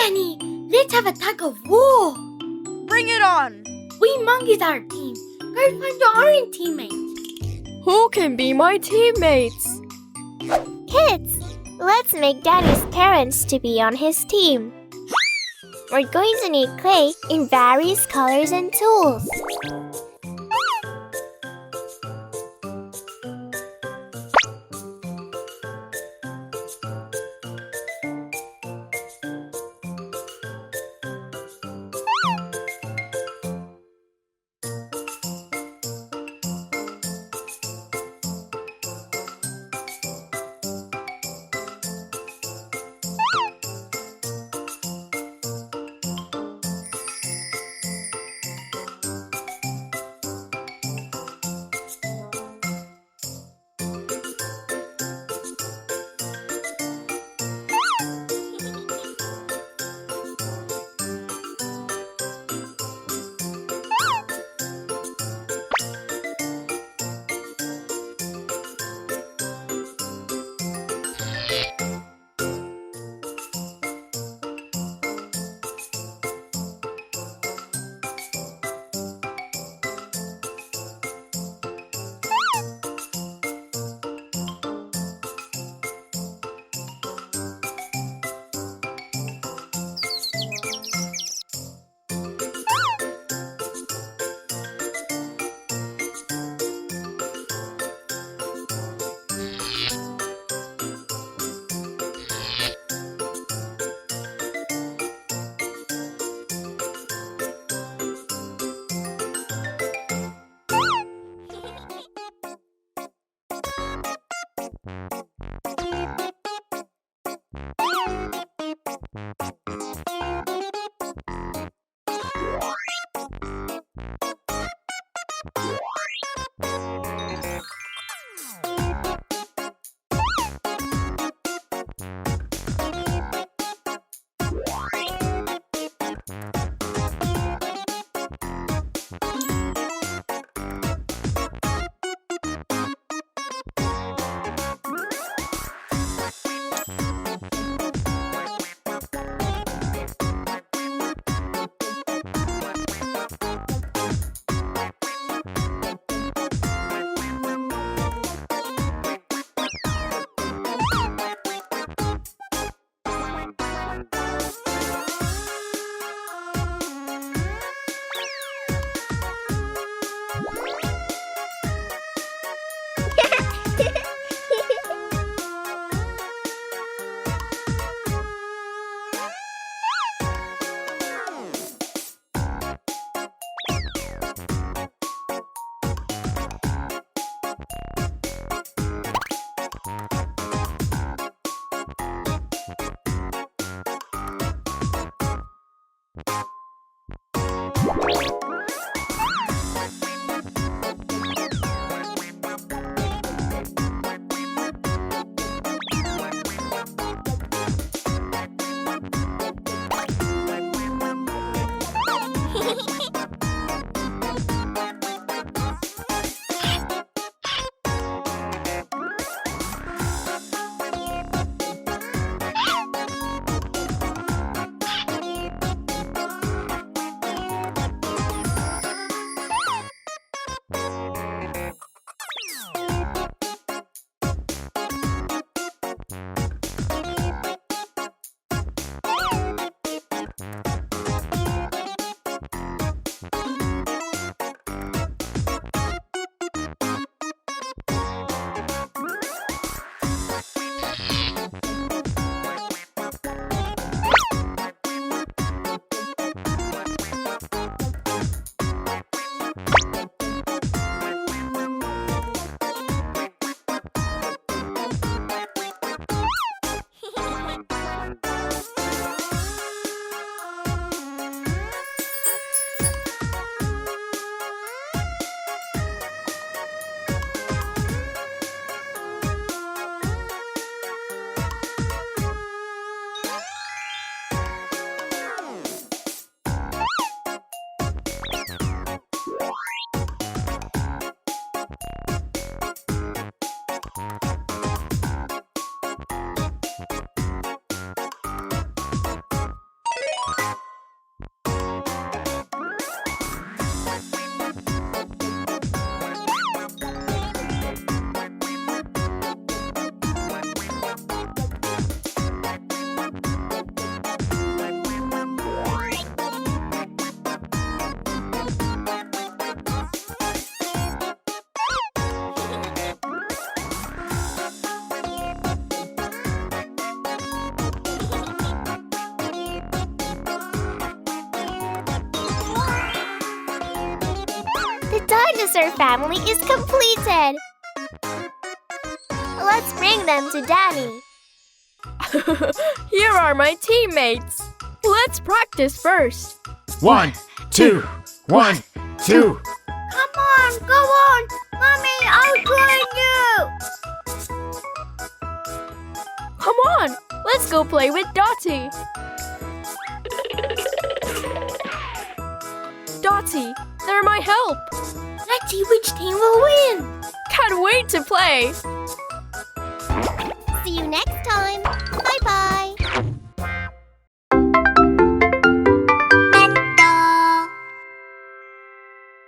Danny, let's have a tug of war. Bring it on! We monkeys are a team. Go find your orange teammate. Who can be my teammates? Kids, let's make Daddy's parents to be on his team. We're going to need clay in various colors and tools. dinosaur family is completed. Let's bring them to Daddy. Here are my teammates. Let's practice first. 1, 2, 1, 2. Come on, go on. Mommy, I'll join you. Come on, let's go play with Dottie. Dottie, they're my help. Let's see which team will win. Can't wait to play. See you next time.